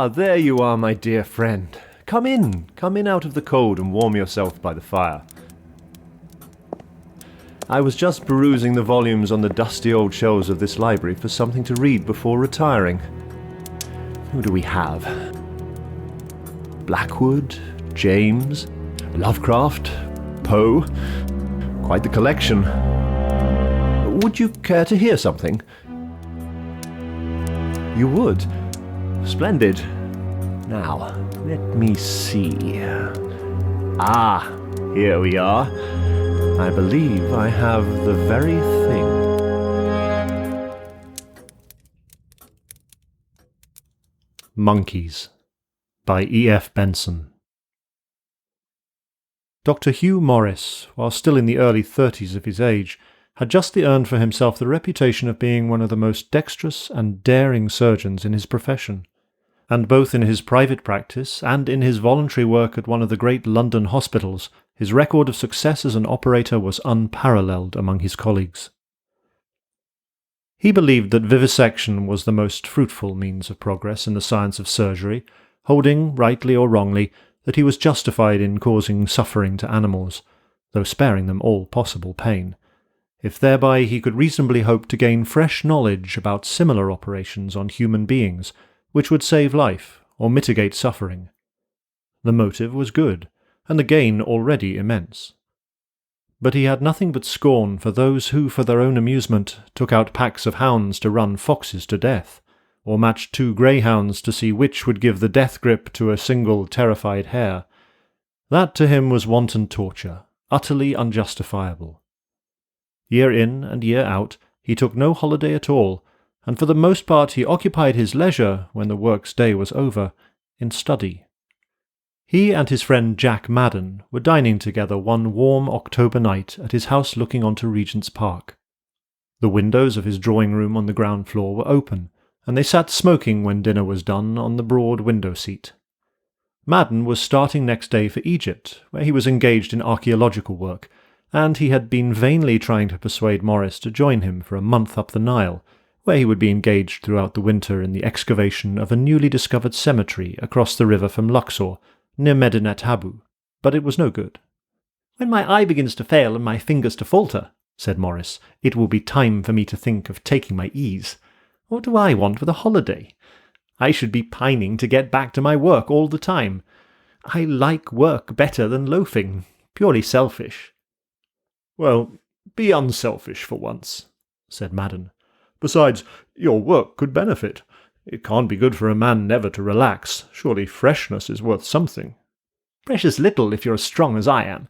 Ah, there you are, my dear friend. Come in out of the cold and warm yourself by the fire. I was just perusing the volumes on the dusty old shelves of this library for something to read before retiring. Who do we have? Blackwood, James, Lovecraft, Poe. Quite the collection. Would you care to hear something? You would? Splendid. Now, let me see. Ah, here we are. I believe I have the very thing. Monkeys by E.F. Benson. Dr. Hugh Morris, while still in the early 30s of his age, had justly earned for himself the reputation of being one of the most dexterous and daring surgeons in his profession, and both in his private practice and in his voluntary work at one of the great London hospitals, his record of success as an operator was unparalleled among his colleagues. He believed that vivisection was the most fruitful means of progress in the science of surgery, holding, rightly or wrongly, that he was justified in causing suffering to animals, though sparing them all possible pain, if thereby he could reasonably hope to gain fresh knowledge about similar operations on human beings, which would save life or mitigate suffering. The motive was good, and the gain already immense. But he had nothing but scorn for those who, for their own amusement, took out packs of hounds to run foxes to death, or matched two greyhounds to see which would give the death grip to a single terrified hare. That to him was wanton torture, utterly unjustifiable. Year in and year out, he took no holiday at all, and for the most part he occupied his leisure, when the work's day was over, in study. He and his friend Jack Madden were dining together one warm October night at his house looking onto Regent's Park. The windows of his drawing-room on the ground floor were open, and they sat smoking when dinner was done on the broad window-seat. Madden was starting next day for Egypt, where he was engaged in archaeological work, and he had been vainly trying to persuade Morris to join him for a month up the Nile, where he would be engaged throughout the winter in the excavation of a newly discovered cemetery across the river from Luxor, near Medinet Habu, but it was no good. "When my eye begins to fail and my fingers to falter," said Morris, "it will be time for me to think of taking my ease. What do I want with a holiday? I should be pining to get back to my work all the time. I like work better than loafing, purely selfish." "Well, be unselfish for once," said Madden. "Besides, your work could benefit. It can't be good for a man never to relax. Surely freshness is worth something." "Precious little if you're as strong as I am.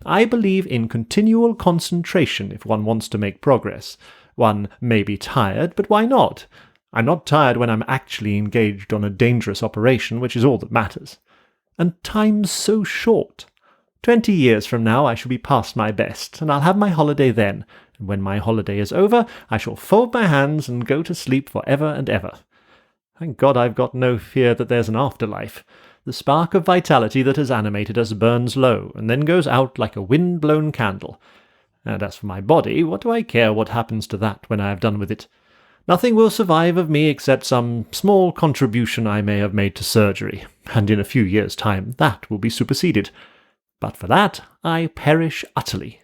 I believe in continual concentration if one wants to make progress. One may be tired, but why not? I'm not tired when I'm actually engaged on a dangerous operation, which is all that matters. And time's so short. 20 years from now I shall be past my best, and I'll have my holiday then, and when my holiday is over I shall fold my hands and go to sleep for ever and ever. Thank God I've got no fear that there's an afterlife. The spark of vitality that has animated us burns low, and then goes out like a wind-blown candle. And as for my body, what do I care what happens to that when I have done with it? Nothing will survive of me except some small contribution I may have made to surgery, and in a few years' time that will be superseded. But for that I perish utterly."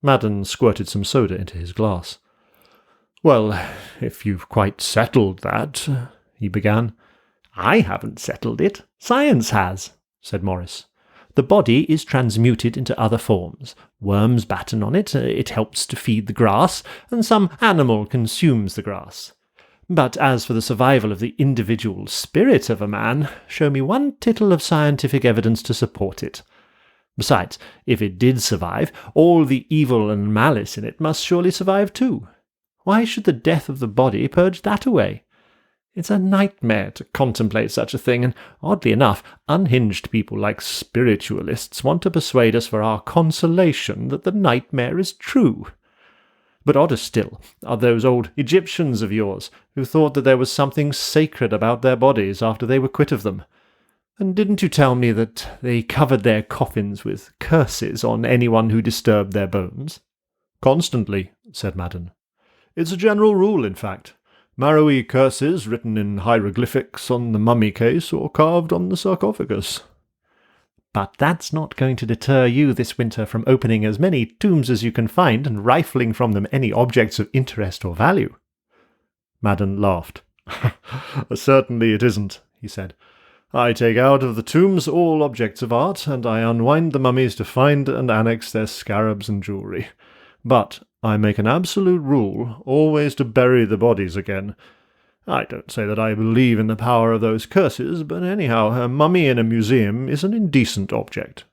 Madden squirted some soda into his glass. "Well, if you've quite settled that," he began. "I haven't settled it. Science has," said Morris. "The body is transmuted into other forms. Worms batten on it, it helps to feed the grass, and some animal consumes the grass. But as for the survival of the individual spirit of a man, show me one tittle of scientific evidence to support it. Besides, if it did survive, all the evil and malice in it must surely survive too. Why should the death of the body purge that away? It's a nightmare to contemplate such a thing, and oddly enough, unhinged people like spiritualists want to persuade us for our consolation that the nightmare is true. But odder still are those old Egyptians of yours who thought that there was something sacred about their bodies after they were quit of them. And didn't you tell me that they covered their coffins with curses on anyone who disturbed their bones?" "Constantly," said Madden. "It's a general rule, in fact. Marrowy curses written in hieroglyphics on the mummy case or carved on the sarcophagus. But that's not going to deter you this winter from opening as many tombs as you can find and rifling from them any objects of interest or value. Madden laughed. Certainly it isn't, he said. I take out of the tombs all objects of art, and I unwind the mummies to find and annex their scarabs and jewellery. But I make an absolute rule always to bury the bodies again. I don't say that I believe in the power of those curses, but anyhow, a mummy in a museum is an indecent object.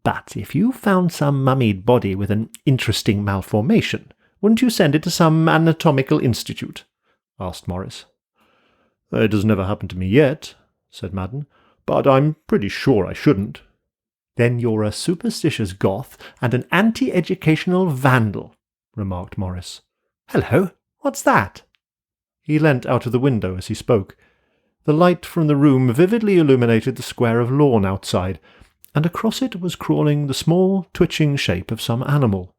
But if you found some mummied body with an interesting malformation, wouldn't you send it to some anatomical institute? Asked Morris. It has never happened to me yet, said Madden, but I'm pretty sure I shouldn't. Then you're a superstitious goth and an anti-educational vandal, remarked Morris. Hello, what's that? He leant out of the window as he spoke. The light from the room vividly illuminated the square of lawn outside, and across it was crawling the small, twitching shape of some animal.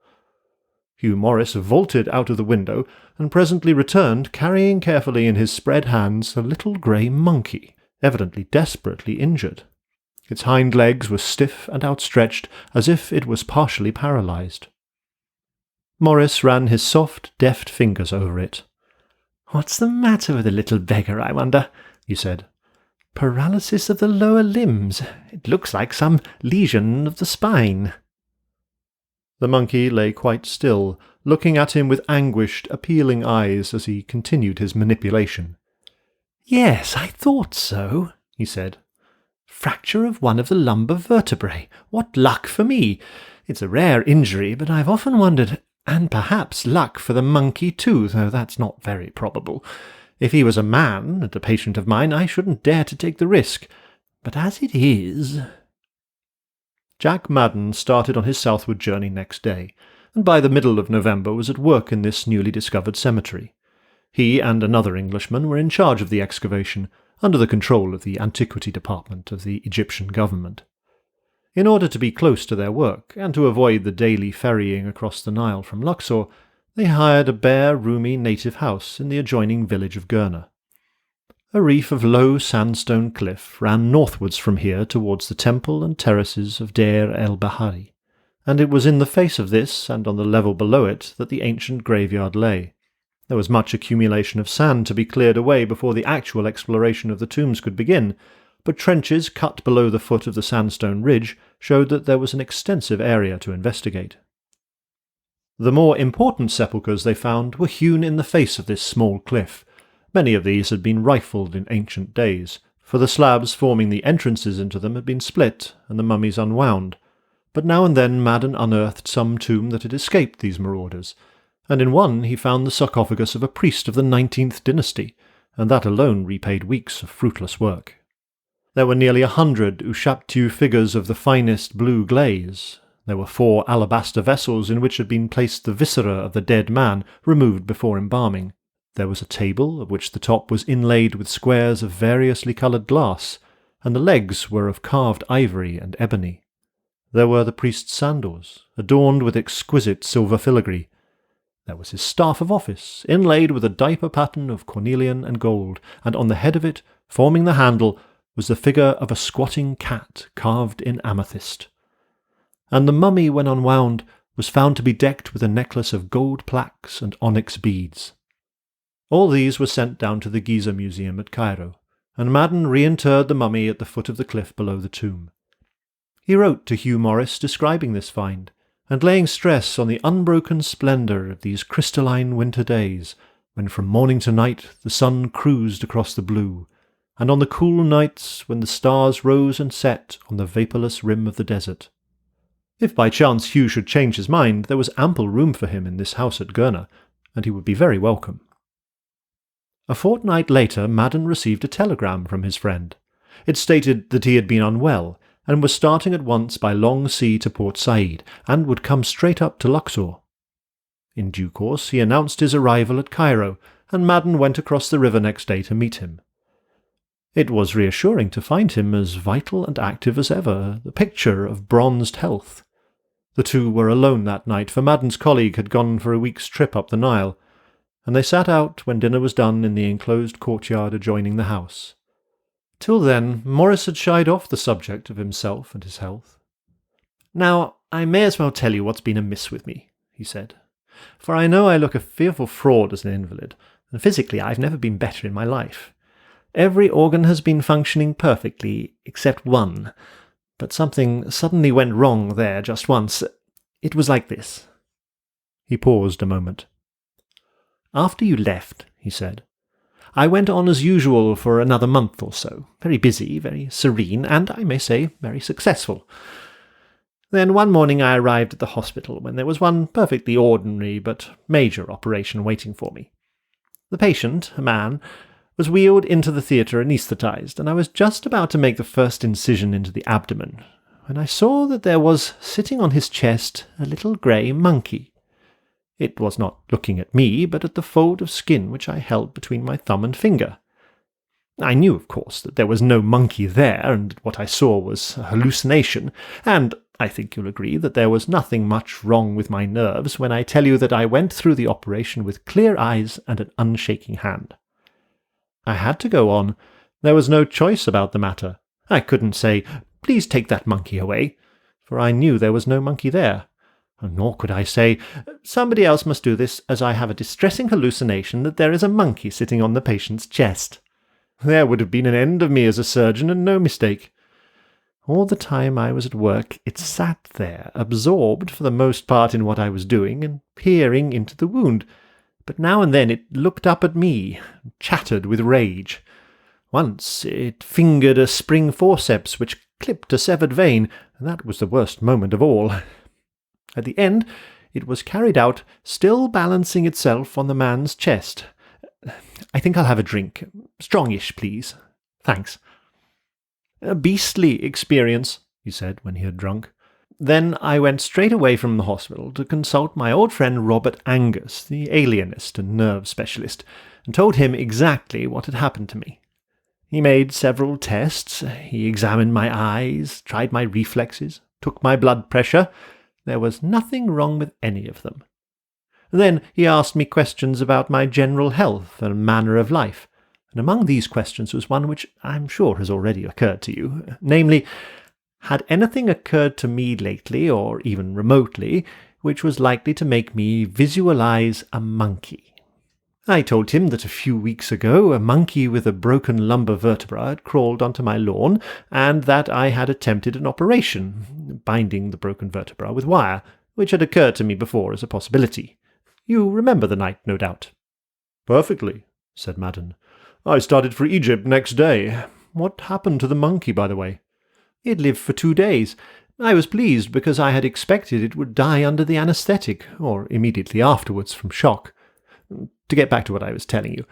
Hugh Morris vaulted out of the window, and presently returned, carrying carefully in his spread hands a little grey monkey, evidently desperately injured. Its hind legs were stiff and outstretched, as if it was partially paralysed. Morris ran his soft, deft fingers over it. "What's the matter with the little beggar, I wonder?" he said. "Paralysis of the lower limbs. It looks like some lesion of the spine." The monkey lay quite still, looking at him with anguished, appealing eyes as he continued his manipulation. "Yes, I thought so," he said. "Fracture of one of the lumbar vertebrae. What luck for me! It's a rare injury, but I've often wondered, and perhaps luck for the monkey too, though that's not very probable. If he was a man, and a patient of mine, I shouldn't dare to take the risk. But as it is—" Jack Madden started on his southward journey next day, and by the middle of November was at work in this newly discovered cemetery. He and another Englishman were in charge of the excavation, under the control of the Antiquity Department of the Egyptian government. In order to be close to their work, and to avoid the daily ferrying across the Nile from Luxor, they hired a bare, roomy native house in the adjoining village of Gurna. A reef of low sandstone cliff ran northwards from here towards the temple and terraces of Deir el-Bahari, and it was in the face of this, and on the level below it, that the ancient graveyard lay. There was much accumulation of sand to be cleared away before the actual exploration of the tombs could begin, but trenches cut below the foot of the sandstone ridge showed that there was an extensive area to investigate. The more important sepulchres they found were hewn in the face of this small cliff. Many of these had been rifled in ancient days, for the slabs forming the entrances into them had been split and the mummies unwound, but now and then Madden unearthed some tomb that had escaped these marauders, and in one he found the sarcophagus of a priest of the 19th dynasty, and that alone repaid weeks of fruitless work. There were nearly 100 Ushaptiu figures of the finest blue glaze. There were 4 alabaster vessels in which had been placed the viscera of the dead man, removed before embalming. There was a table, of which the top was inlaid with squares of variously coloured glass, and the legs were of carved ivory and ebony. There were the priest's sandals, adorned with exquisite silver filigree. There was his staff of office, inlaid with a diaper pattern of cornelian and gold, and on the head of it, forming the handle, was the figure of a squatting cat carved in amethyst. And the mummy, when unwound, was found to be decked with a necklace of gold plaques and onyx beads. All these were sent down to the Giza Museum at Cairo, and Madden reinterred the mummy at the foot of the cliff below the tomb. He wrote to Hugh Morris describing this find, and laying stress on the unbroken splendour of these crystalline winter days, when from morning to night the sun cruised across the blue, and on the cool nights when the stars rose and set on the vapourless rim of the desert. If by chance Hugh should change his mind, there was ample room for him in this house at Gurna, and he would be very welcome. A fortnight later, Madden received a telegram from his friend. It stated that he had been unwell, and was starting at once by long sea to Port Said, and would come straight up to Luxor. In due course he announced his arrival at Cairo, and Madden went across the river next day to meet him. It was reassuring to find him as vital and active as ever, the picture of bronzed health. The two were alone that night, for Madden's colleague had gone for a week's trip up the Nile, and they sat out when dinner was done in the enclosed courtyard adjoining the house. Till then, Morris had shied off the subject of himself and his health. "Now, I may as well tell you what's been amiss with me," he said, "for I know I look a fearful fraud as an invalid, and physically I've never been better in my life. Every organ has been functioning perfectly, except one, but something suddenly went wrong there just once. It was like this." He paused a moment. "After you left," he said, "I went on as usual for another month or so, very busy, very serene, and, I may say, very successful. Then one morning I arrived at the hospital when there was one perfectly ordinary but major operation waiting for me. The patient, a man, was wheeled into the theatre anaesthetized, and I was just about to make the first incision into the abdomen, when I saw that there was, sitting on his chest, a little grey monkey. It was not looking at me, but at the fold of skin which I held between my thumb and finger. I knew, of course, that there was no monkey there, and what I saw was a hallucination, and I think you'll agree that there was nothing much wrong with my nerves when I tell you that I went through the operation with clear eyes and an unshaking hand. I had to go on. There was no choice about the matter. I couldn't say, 'Please take that monkey away,' for I knew there was no monkey there. Nor could I say, 'Somebody else must do this, as I have a distressing hallucination that there is a monkey sitting on the patient's chest.' There would have been an end of me as a surgeon, and no mistake. All the time I was at work, it sat there, absorbed for the most part in what I was doing, and peering into the wound. But now and then it looked up at me, chattered with rage. Once it fingered a spring forceps which clipped a severed vein, and that was the worst moment of all. At the end, it was carried out, still balancing itself on the man's chest. I think I'll have a drink. Strongish, please. Thanks." "A beastly experience," he said when he had drunk. "Then I went straight away from the hospital to consult my old friend Robert Angus, the alienist and nerve specialist, and told him exactly what had happened to me. He made several tests. He examined my eyes, tried my reflexes, took my blood pressure. There was nothing wrong with any of them. Then he asked me questions about my general health and manner of life, and among these questions was one which I'm sure has already occurred to you, namely, had anything occurred to me lately, or even remotely, which was likely to make me visualize a monkey? I told him that a few weeks ago a monkey with a broken lumbar vertebra had crawled onto my lawn, and that I had attempted an operation, binding the broken vertebra with wire, which had occurred to me before as a possibility. You remember the night, no doubt?" "Perfectly," said Madden. "I started for Egypt next day. What happened to the monkey, by the way?" "It lived for 2 days. I was pleased because I had expected it would die under the anaesthetic, or immediately afterwards from shock. To get back to what I was telling you.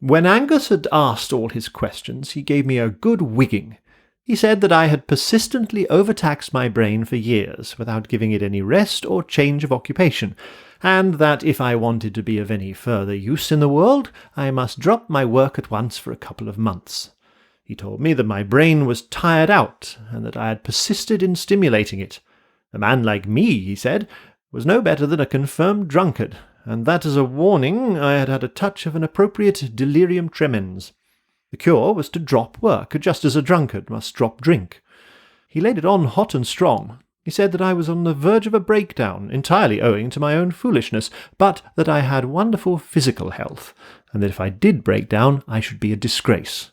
When Angus had asked all his questions, he gave me a good wigging. He said that I had persistently overtaxed my brain for years, without giving it any rest or change of occupation, and that if I wanted to be of any further use in the world, I must drop my work at once for a couple of months. He told me that my brain was tired out, and that I had persisted in stimulating it. A man like me, he said, was no better than a confirmed drunkard, and that as a warning I had had a touch of an appropriate delirium tremens. The cure was to drop work, just as a drunkard must drop drink. He laid it on hot and strong. He said that I was on the verge of a breakdown, entirely owing to my own foolishness, but that I had wonderful physical health, and that if I did break down I should be a disgrace.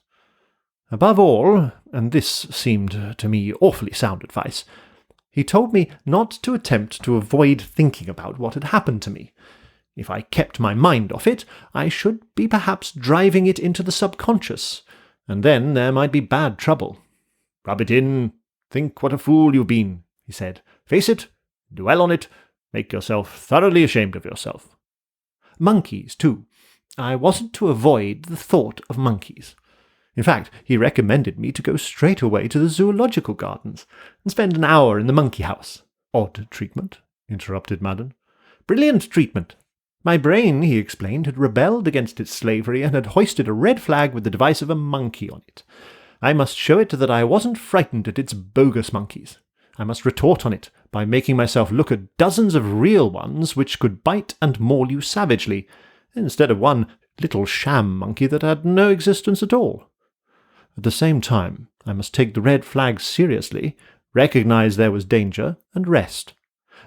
Above all, and this seemed to me awfully sound advice, he told me not to attempt to avoid thinking about what had happened to me. If I kept my mind off it, I should be perhaps driving it into the subconscious, and then there might be bad trouble. "Rub it in. Think what a fool you've been," he said. "Face it. Dwell on it. Make yourself thoroughly ashamed of yourself." Monkeys, too. I wasn't to avoid the thought of monkeys. In fact, he recommended me to go straight away to the zoological gardens and spend an hour in the monkey house. "Odd treatment," interrupted Madden. "Brilliant treatment. My brain, he explained, had rebelled against its slavery and had hoisted a red flag with the device of a monkey on it. I must show it that I wasn't frightened at its bogus monkeys. I must retort on it by making myself look at dozens of real ones which could bite and maul you savagely, instead of one little sham monkey that had no existence at all. At the same time, I must take the red flag seriously, recognize there was danger, and rest.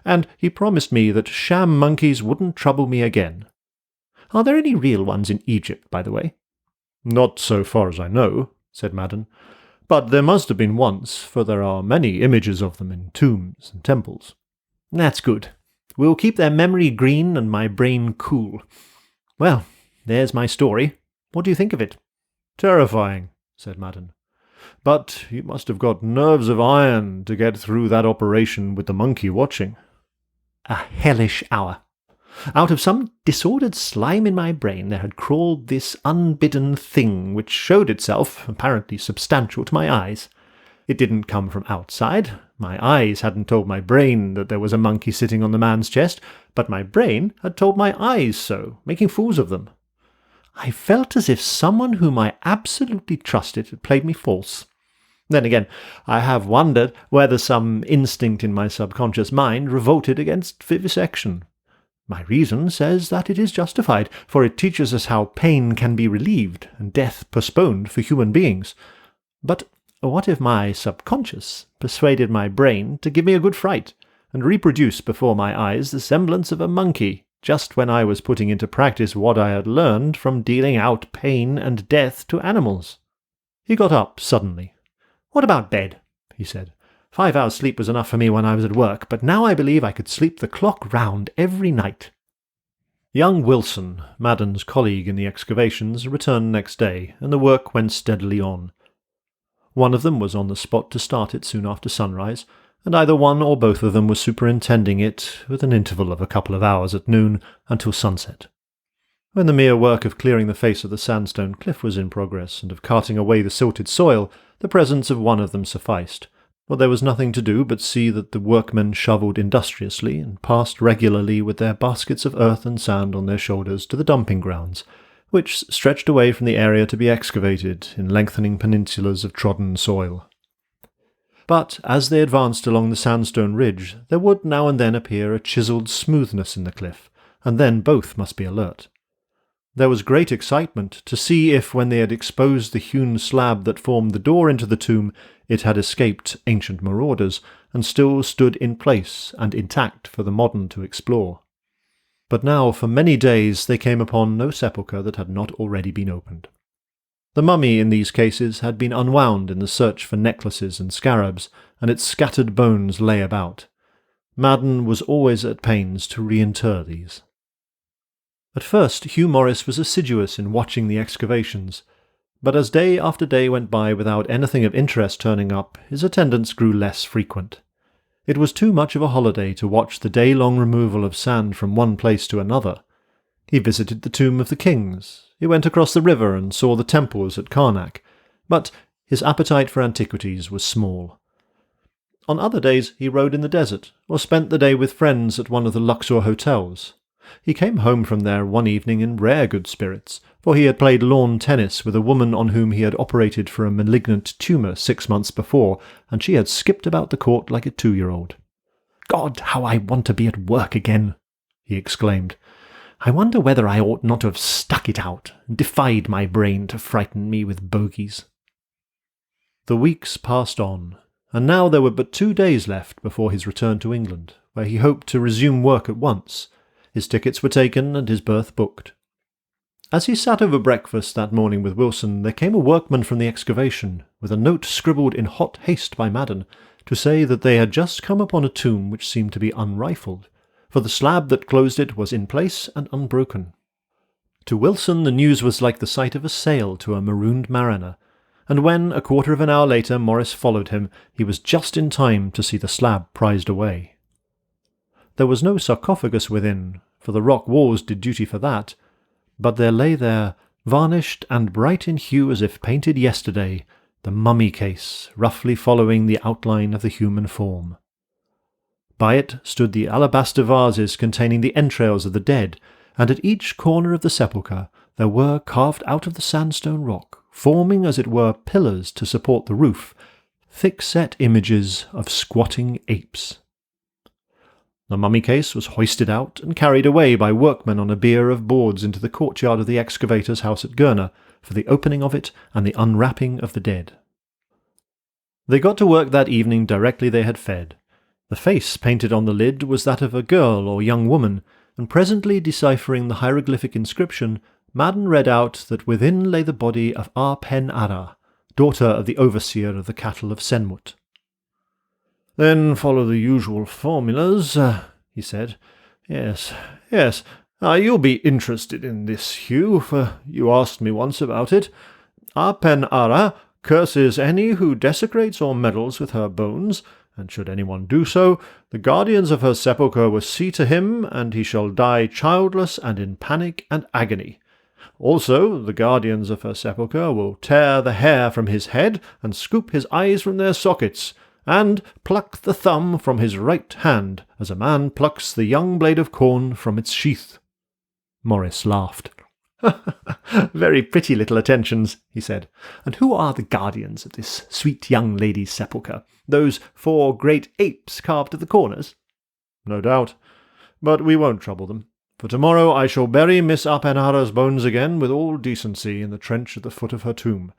And he promised me that sham monkeys wouldn't trouble me again. Are there any real ones in Egypt, by the way? Not so far as I know, said Madden. But there must have been once, for there are many images of them in tombs and temples. That's good. We'll keep their memory green and my brain cool. Well, there's my story. What do you think of it? Terrifying, said Madden. But you must have got nerves of iron to get through that operation with the monkey watching. A hellish hour. Out of some disordered slime in my brain there had crawled this unbidden thing which showed itself, apparently substantial to my eyes. It didn't come from outside. My eyes hadn't told my brain that there was a monkey sitting on the man's chest, but my brain had told my eyes so, making fools of them. I felt as if someone whom I absolutely trusted had played me false. Then again, I have wondered whether some instinct in my subconscious mind revolted against vivisection. My reason says that it is justified, for it teaches us how pain can be relieved and death postponed for human beings. But what if my subconscious persuaded my brain to give me a good fright, and reproduce before my eyes the semblance of a monkey, just when I was putting into practice what I had learned from dealing out pain and death to animals? He got up suddenly. "What about bed?" he said. 5 hours sleep was enough for me when I was at work, but now I believe I could sleep the clock round every night. Young Wilson, Madden's colleague in the excavations, returned next day, and the work went steadily on. One of them was on the spot to start it soon after sunrise, and either one or both of them was superintending it, with an interval of a couple of hours at noon until sunset. When the mere work of clearing the face of the sandstone cliff was in progress, and of carting away the silted soil, the presence of one of them sufficed, for there was nothing to do but see that the workmen shovelled industriously and passed regularly with their baskets of earth and sand on their shoulders to the dumping grounds, which stretched away from the area to be excavated in lengthening peninsulas of trodden soil. But as they advanced along the sandstone ridge, there would now and then appear a chiselled smoothness in the cliff, and then both must be alert. There was great excitement to see if, when they had exposed the hewn slab that formed the door into the tomb, it had escaped ancient marauders, and still stood in place and intact for the modern to explore. But now for many days they came upon no sepulchre that had not already been opened. The mummy in these cases had been unwound in the search for necklaces and scarabs, and its scattered bones lay about. Madden was always at pains to reinter these. At first Hugh Morris was assiduous in watching the excavations, but as day after day went by without anything of interest turning up, his attendance grew less frequent. It was too much of a holiday to watch the day-long removal of sand from one place to another. He visited the tomb of the kings, he went across the river and saw the temples at Karnak, but his appetite for antiquities was small. On other days he rode in the desert, or spent the day with friends at one of the Luxor hotels. He came home from there one evening in rare good spirits, for he had played lawn tennis with a woman on whom he had operated for a malignant tumour 6 months before, and she had skipped about the court like a 2-year-old. "God, how I want to be at work again!" he exclaimed. "I wonder whether I ought not to have stuck it out, and defied my brain to frighten me with bogies." The weeks passed on, and now there were but 2 days left before his return to England, where he hoped to resume work at once. His tickets were taken and his berth booked. As he sat over breakfast that morning with Wilson, there came a workman from the excavation, with a note scribbled in hot haste by Madden, to say that they had just come upon a tomb which seemed to be unrifled, for the slab that closed it was in place and unbroken. To Wilson the news was like the sight of a sail to a marooned mariner, and when, a quarter of an hour later, Morris followed him, he was just in time to see the slab prized away. There was no sarcophagus within, for the rock walls did duty for that, but there lay there, varnished and bright in hue as if painted yesterday, the mummy case, roughly following the outline of the human form. By it stood the alabaster vases containing the entrails of the dead, and at each corner of the sepulchre there were carved out of the sandstone rock, forming as it were pillars to support the roof, thick-set images of squatting apes. The mummy case was hoisted out and carried away by workmen on a bier of boards into the courtyard of the excavator's house at Gurner for the opening of it and the unwrapping of the dead. They got to work that evening directly they had fed. The face painted on the lid was that of a girl or young woman, and presently deciphering the hieroglyphic inscription, Madden read out that within lay the body of Ar-pen-Ara, daughter of the overseer of the cattle of Senmut. "Then follow the usual formulas," he said. Yes. You'll be interested in this, Hugh, for you asked me once about it. Ar-pen-Ara curses any who desecrates or meddles with her bones, and should anyone do so, the guardians of her sepulchre will see to him, and he shall die childless and in panic and agony. Also, the guardians of her sepulchre will tear the hair from his head, and scoop his eyes from their sockets, and pluck the thumb from his right hand, as a man plucks the young blade of corn from its sheath. Morris laughed. "Very pretty little attentions," he said. "And who are the guardians of this sweet young lady's sepulchre? Those 4 great apes carved at the corners?" "No doubt. But we won't trouble them. For tomorrow I shall bury Miss Ar-pen-Ara's bones again with all decency in the trench at the foot of her tomb.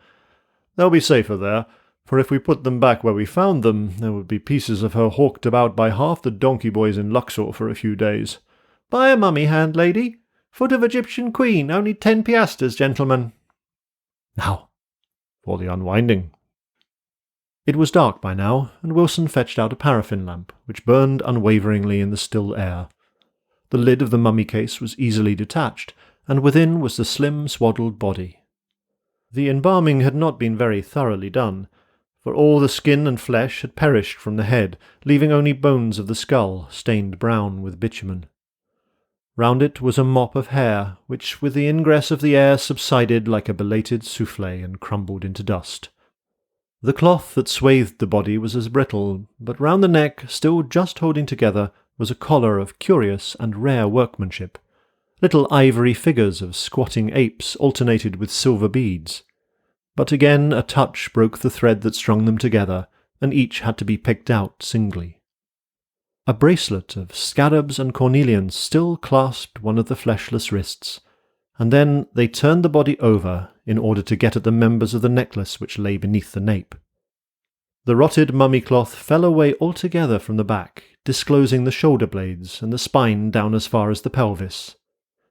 They'll be safer there, for if we put them back where we found them, there would be pieces of her hawked about by half the donkey boys in Luxor for a few days." "Buy a mummy hand, lady. Foot of Egyptian queen, only 10 piastres, gentlemen." "Now, for the unwinding." It was dark by now, and Wilson fetched out a paraffin lamp, which burned unwaveringly in the still air. The lid of the mummy case was easily detached, and within was the slim, swaddled body. The embalming had not been very thoroughly done, for all the skin and flesh had perished from the head, leaving only bones of the skull stained brown with bitumen. Round it was a mop of hair, which with the ingress of the air subsided like a belated souffle and crumbled into dust. The cloth that swathed the body was as brittle, but round the neck, still just holding together, was a collar of curious and rare workmanship. Little ivory figures of squatting apes alternated with silver beads. But again a touch broke the thread that strung them together, and each had to be picked out singly. A bracelet of scarabs and cornelians still clasped one of the fleshless wrists, and then they turned the body over in order to get at the members of the necklace which lay beneath the nape. The rotted mummy cloth fell away altogether from the back, disclosing the shoulder blades and the spine down as far as the pelvis.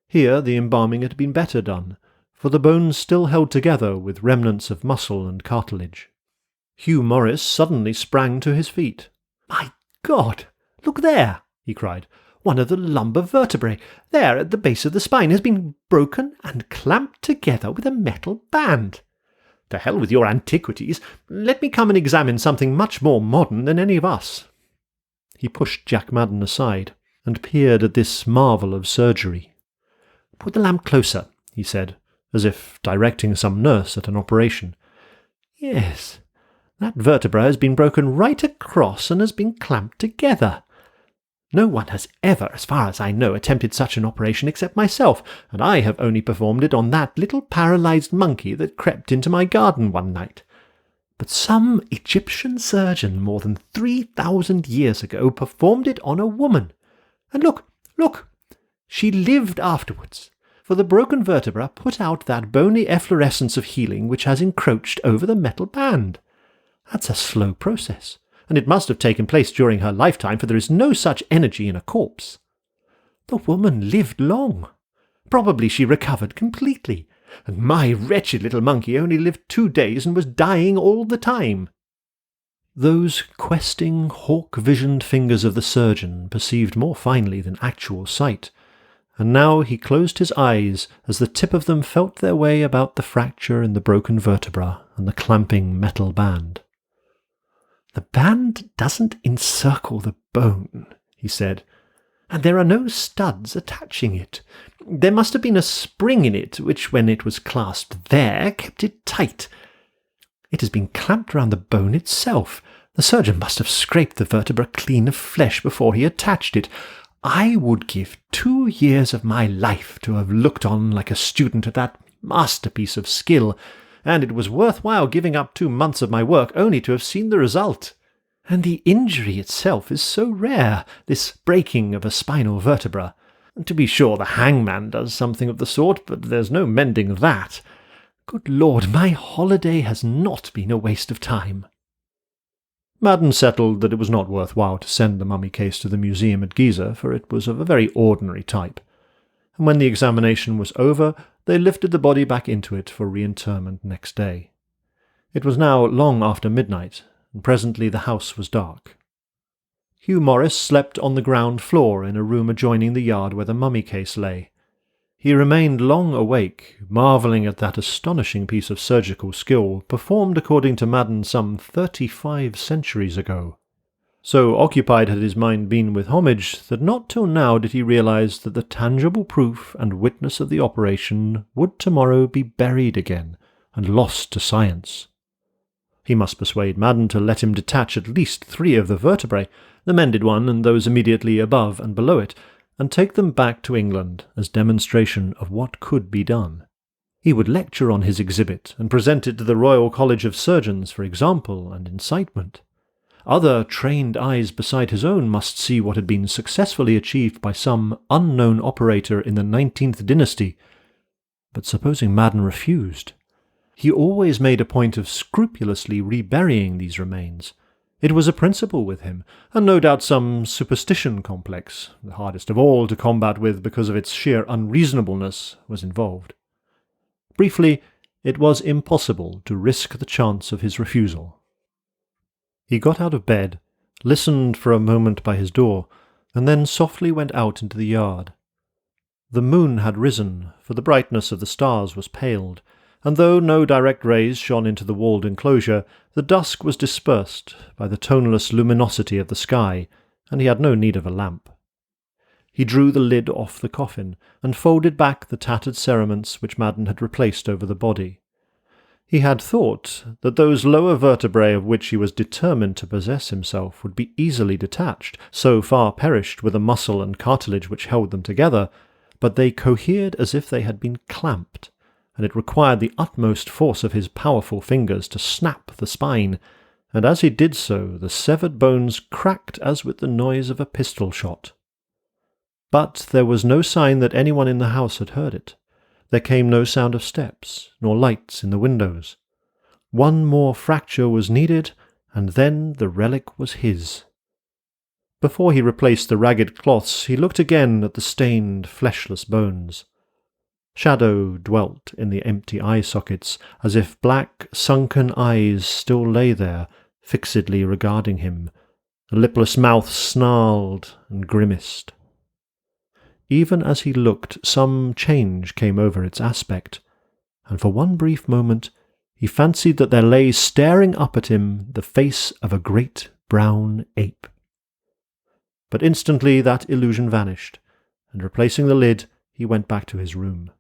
Here the embalming had been better done, for the bones still held together with remnants of muscle and cartilage. Hugh Morris suddenly sprang to his feet. "My God! Look there!" he cried. "One of the lumbar vertebrae, there at the base of the spine, has been broken and clamped together with a metal band. To hell with your antiquities. Let me come and examine something much more modern than any of us." He pushed Jack Madden aside and peered at this marvel of surgery. "Put the lamp closer," he said, as if directing some nurse at an operation. "Yes, that vertebra has been broken right across and has been clamped together. No one has ever, as far as I know, attempted such an operation except myself, and I have only performed it on that little paralysed monkey that crept into my garden one night. But some Egyptian surgeon more than 3,000 years ago performed it on a woman. And look! She lived afterwards, for the broken vertebra put out that bony efflorescence of healing which has encroached over the metal band. That's a slow process, and it must have taken place during her lifetime, for there is no such energy in a corpse. The woman lived long. Probably she recovered completely, and my wretched little monkey only lived 2 days and was dying all the time." Those questing, hawk-visioned fingers of the surgeon perceived more finely than actual sight, and now he closed his eyes as the tip of them felt their way about the fracture in the broken vertebra and the clamping metal band. "The band doesn't encircle the bone," he said, "and there are no studs attaching it. There must have been a spring in it, which, when it was clasped there, kept it tight. It has been clamped round the bone itself. The surgeon must have scraped the vertebra clean of flesh before he attached it. I would give 2 years of my life to have looked on like a student at that masterpiece of skill, and it was worth while giving up 2 months of my work only to have seen the result." And the injury itself is so rare, this breaking of a spinal vertebra. To be sure, the hangman does something of the sort, but there's no mending that. Good Lord, my holiday has not been a waste of time." Madden settled that it was not worth while to send the mummy case to the museum at Giza, for it was of a very ordinary type. And when the examination was over, they lifted the body back into it for reinterment next day. It was now long after midnight, and presently the house was dark. Hugh Morris slept on the ground floor in a room adjoining the yard where the mummy case lay. He remained long awake, marvelling at that astonishing piece of surgical skill performed according to Madden some 35 centuries ago. So occupied had his mind been with homage that not till now did he realize that the tangible proof and witness of the operation would tomorrow be buried again and lost to science. He must persuade Madden to let him detach at least 3 of the vertebrae, the mended one and those immediately above and below it, and take them back to England as demonstration of what could be done. He would lecture on his exhibit and present it to the Royal College of Surgeons for example and incitement. Other trained eyes beside his own must see what had been successfully achieved by some unknown operator in the 19th dynasty. But supposing Madden refused? He always made a point of scrupulously reburying these remains. It was a principle with him, and no doubt some superstition complex, the hardest of all to combat with because of its sheer unreasonableness, was involved. Briefly, it was impossible to risk the chance of his refusal. He got out of bed, listened for a moment by his door, and then softly went out into the yard. The moon had risen, for the brightness of the stars was paled, and though no direct rays shone into the walled enclosure, the dusk was dispersed by the toneless luminosity of the sky, and he had no need of a lamp. He drew the lid off the coffin, and folded back the tattered cerements which Madden had replaced over the body. He had thought that those lower vertebrae of which he was determined to possess himself would be easily detached, so far perished were the muscle and cartilage which held them together, but they cohered as if they had been clamped, and it required the utmost force of his powerful fingers to snap the spine, and as he did so the severed bones cracked as with the noise of a pistol shot. But there was no sign that anyone in the house had heard it. There came no sound of steps, nor lights in the windows. One more fracture was needed, and then the relic was his. Before he replaced the ragged cloths, he looked again at the stained, fleshless bones. Shadow dwelt in the empty eye sockets, as if black, sunken eyes still lay there, fixedly regarding him. The lipless mouth snarled and grimaced. Even as he looked, some change came over its aspect, and for one brief moment he fancied that there lay staring up at him the face of a great brown ape. But instantly that illusion vanished, and replacing the lid, he went back to his room.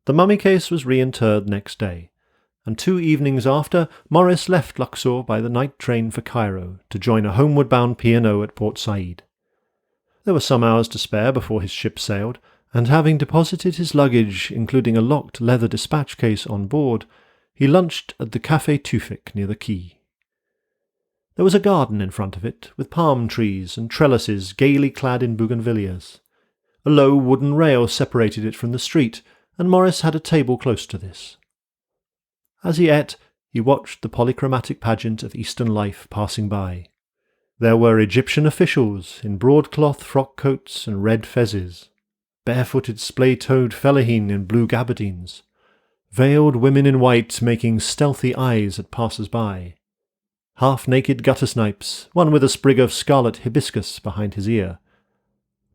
The mummy case was reinterred next day, and 2 evenings after, Morris left Luxor by the night train for Cairo to join a homeward-bound P&O at Port Said. There were some hours to spare before his ship sailed, and having deposited his luggage, including a locked leather dispatch case, on board, he lunched at the Café Tufik near the quay. There was a garden in front of it, with palm trees and trellises gaily clad in bougainvilleas. A low wooden rail separated it from the street, and Morris had a table close to this. As he ate, he watched the polychromatic pageant of Eastern life passing by. There were Egyptian officials in broadcloth frock coats and red fezes, barefooted splay-toed fellaheen in blue gabardines, veiled women in white making stealthy eyes at passers-by, half-naked gutter-snipes, one with a sprig of scarlet hibiscus behind his ear,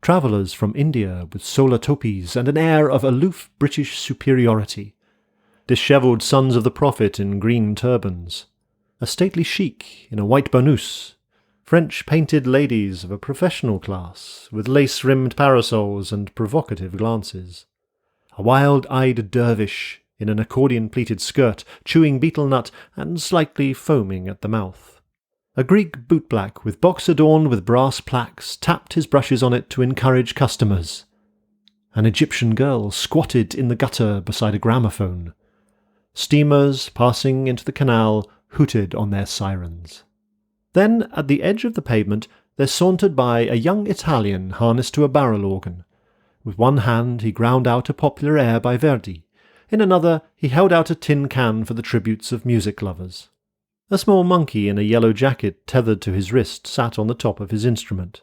travellers from India with solar topis and an air of aloof British superiority, dishevelled sons of the Prophet in green turbans, a stately sheik in a white burnous, French-painted ladies of a professional class with lace-rimmed parasols and provocative glances, a wild-eyed dervish in an accordion-pleated skirt, chewing betel nut and slightly foaming at the mouth. A Greek bootblack with box adorned with brass plaques tapped his brushes on it to encourage customers. An Egyptian girl squatted in the gutter beside a gramophone. Steamers passing into the canal hooted on their sirens. Then, at the edge of the pavement, there sauntered by a young Italian harnessed to a barrel organ. With one hand he ground out a popular air by Verdi. In another he held out a tin can for the tributes of music lovers. A small monkey in a yellow jacket tethered to his wrist sat on the top of his instrument.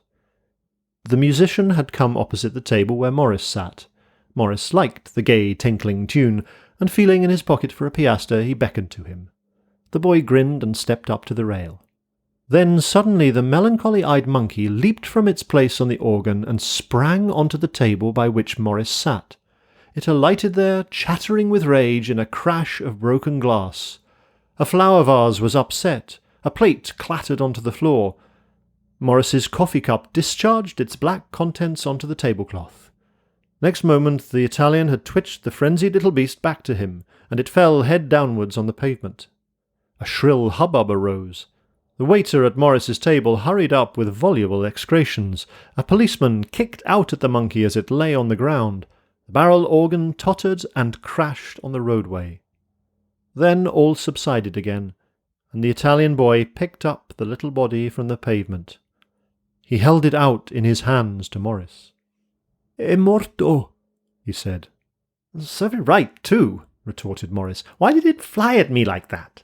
The musician had come opposite the table where Morris sat. Morris liked the gay, tinkling tune, and feeling in his pocket for a piastre, he beckoned to him. The boy grinned and stepped up to the rail. Then suddenly the melancholy-eyed monkey leaped from its place on the organ and sprang onto the table by which Morris sat. It alighted there, chattering with rage, in a crash of broken glass. A flower vase was upset. A plate clattered onto the floor. Morris's coffee cup discharged its black contents onto the tablecloth. Next moment the Italian had twitched the frenzied little beast back to him, and it fell head downwards on the pavement. A shrill hubbub arose. The waiter at Morris's table hurried up with voluble execrations. A policeman kicked out at the monkey as it lay on the ground. The barrel organ tottered and crashed on the roadway. Then all subsided again, and the Italian boy picked up the little body from the pavement. He held it out in his hands to Morris. "È morto," he said. "Serve it right, too," retorted Morris. "Why did it fly at me like that?"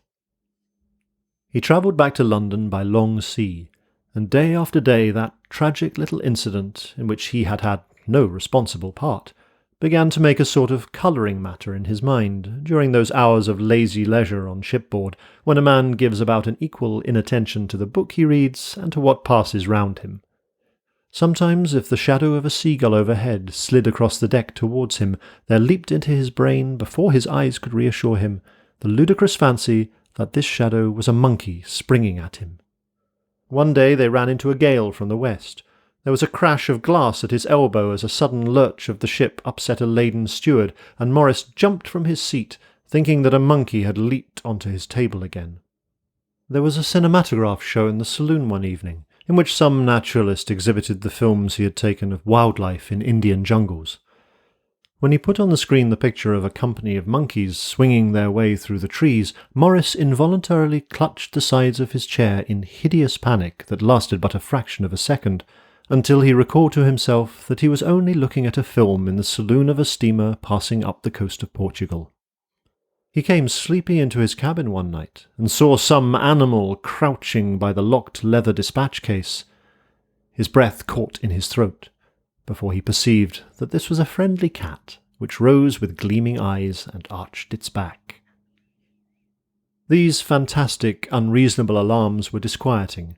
He travelled back to London by long sea, and day after day that tragic little incident, in which he had had no responsible part, began to make a sort of colouring matter in his mind during those hours of lazy leisure on shipboard, when a man gives about an equal inattention to the book he reads and to what passes round him. Sometimes, if the shadow of a seagull overhead slid across the deck towards him, there leaped into his brain, before his eyes could reassure him, the ludicrous fancy that this shadow was a monkey springing at him. One day they ran into a gale from the west. There was a crash of glass at his elbow as a sudden lurch of the ship upset a laden steward, and Morris jumped from his seat, thinking that a monkey had leaped onto his table again. There was a cinematograph show in the saloon one evening, in which some naturalist exhibited the films he had taken of wildlife in Indian jungles. When he put on the screen the picture of a company of monkeys swinging their way through the trees, Morris involuntarily clutched the sides of his chair in hideous panic that lasted but a fraction of a second, until he recalled to himself that he was only looking at a film in the saloon of a steamer passing up the coast of Portugal. He came sleepy into his cabin one night, and saw some animal crouching by the locked leather dispatch case. His breath caught in his throat, before he perceived that this was a friendly cat, which rose with gleaming eyes and arched its back. These fantastic, unreasonable alarms were disquieting.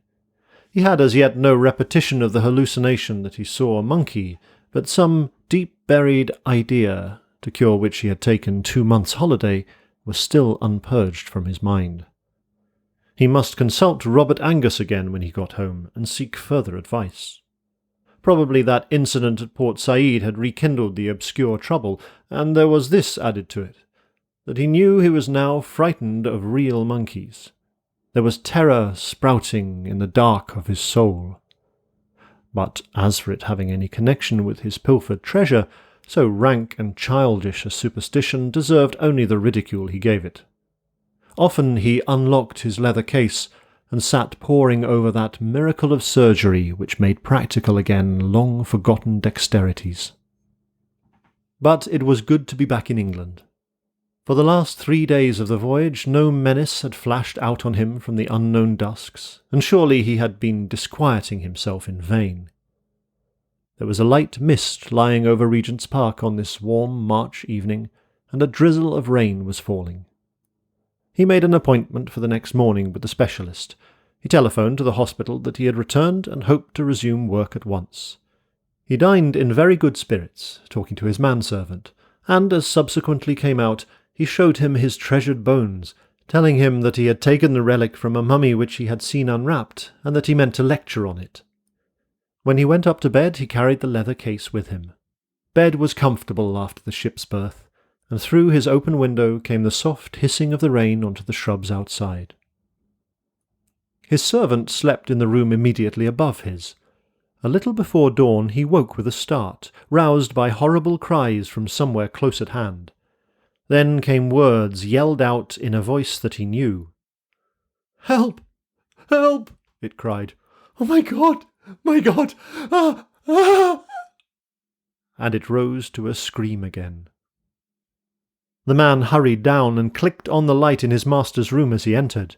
He had as yet no repetition of the hallucination that he saw a monkey, but some deep-buried idea, to cure which he had taken 2 months' holiday, was still unpurged from his mind. He must consult Robert Angus again when he got home, and seek further advice. Probably that incident at Port Said had rekindled the obscure trouble, and there was this added to it, that he knew he was now frightened of real monkeys. There was terror sprouting in the dark of his soul. But as for it having any connection with his pilfered treasure, so rank and childish a superstition deserved only the ridicule he gave it. Often he unlocked his leather case and sat poring over that miracle of surgery which made practical again long-forgotten dexterities. But it was good to be back in England. For the last 3 days of the voyage no menace had flashed out on him from the unknown dusks, and surely he had been disquieting himself in vain. There was a light mist lying over Regent's Park on this warm March evening, and a drizzle of rain was falling. He made an appointment for the next morning with the specialist. He telephoned to the hospital that he had returned and hoped to resume work at once. He dined in very good spirits, talking to his manservant, and, as subsequently came out, he showed him his treasured bones, telling him that he had taken the relic from a mummy which he had seen unwrapped, and that he meant to lecture on it. When he went up to bed, he carried the leather case with him. Bed was comfortable after the ship's berth, and through his open window came the soft hissing of the rain onto the shrubs outside. His servant slept in the room immediately above his. A little before dawn he woke with a start, roused by horrible cries from somewhere close at hand. Then came words yelled out in a voice that he knew. "Help! Help! it cried. "Oh, my God! My God! Ah! Ah!" And it rose to a scream again. The man hurried down and clicked on the light in his master's room as he entered.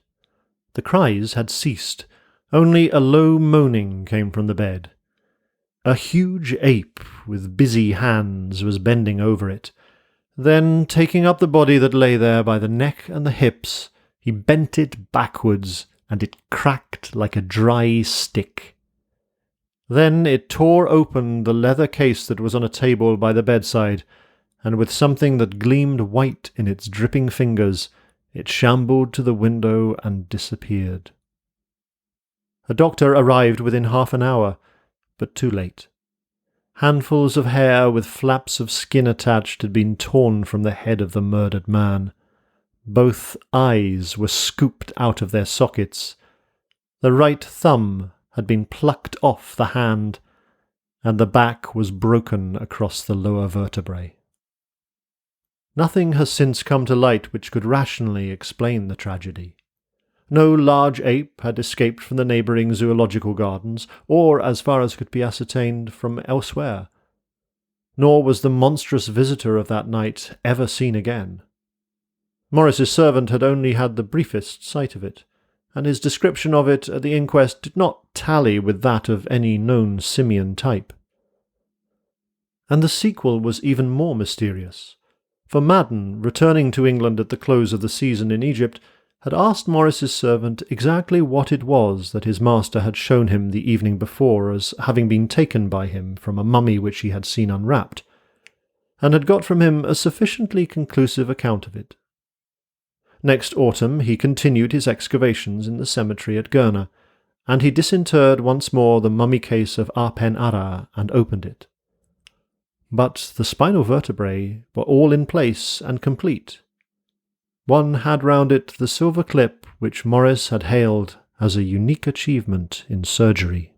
The cries had ceased. Only a low moaning came from the bed. A huge ape with busy hands was bending over it. Then, taking up the body that lay there by the neck and the hips, he bent it backwards, and it cracked like a dry stick. Then it tore open the leather case that was on a table by the bedside, and with something that gleamed white in its dripping fingers, it shambled to the window and disappeared. A doctor arrived within half an hour, but too late. Handfuls of hair with flaps of skin attached had been torn from the head of the murdered man. Both eyes were scooped out of their sockets. The right thumb had been plucked off the hand, and the back was broken across the lower vertebrae. Nothing has since come to light which could rationally explain the tragedy. No large ape had escaped from the neighbouring zoological gardens, or, as far as could be ascertained, from elsewhere. Nor was the monstrous visitor of that night ever seen again. Morris's servant had only had the briefest sight of it, and his description of it at the inquest did not tally with that of any known simian type. And the sequel was even more mysterious, for Madden, returning to England at the close of the season in Egypt, had asked Morris's servant exactly what it was that his master had shown him the evening before as having been taken by him from a mummy which he had seen unwrapped, and had got from him a sufficiently conclusive account of it. Next autumn he continued his excavations in the cemetery at Gurna, and he disinterred once more the mummy case of Apen-Ara and opened it. But the spinal vertebrae were all in place and complete. One had round it the silver clip which Morris had hailed as a unique achievement in surgery.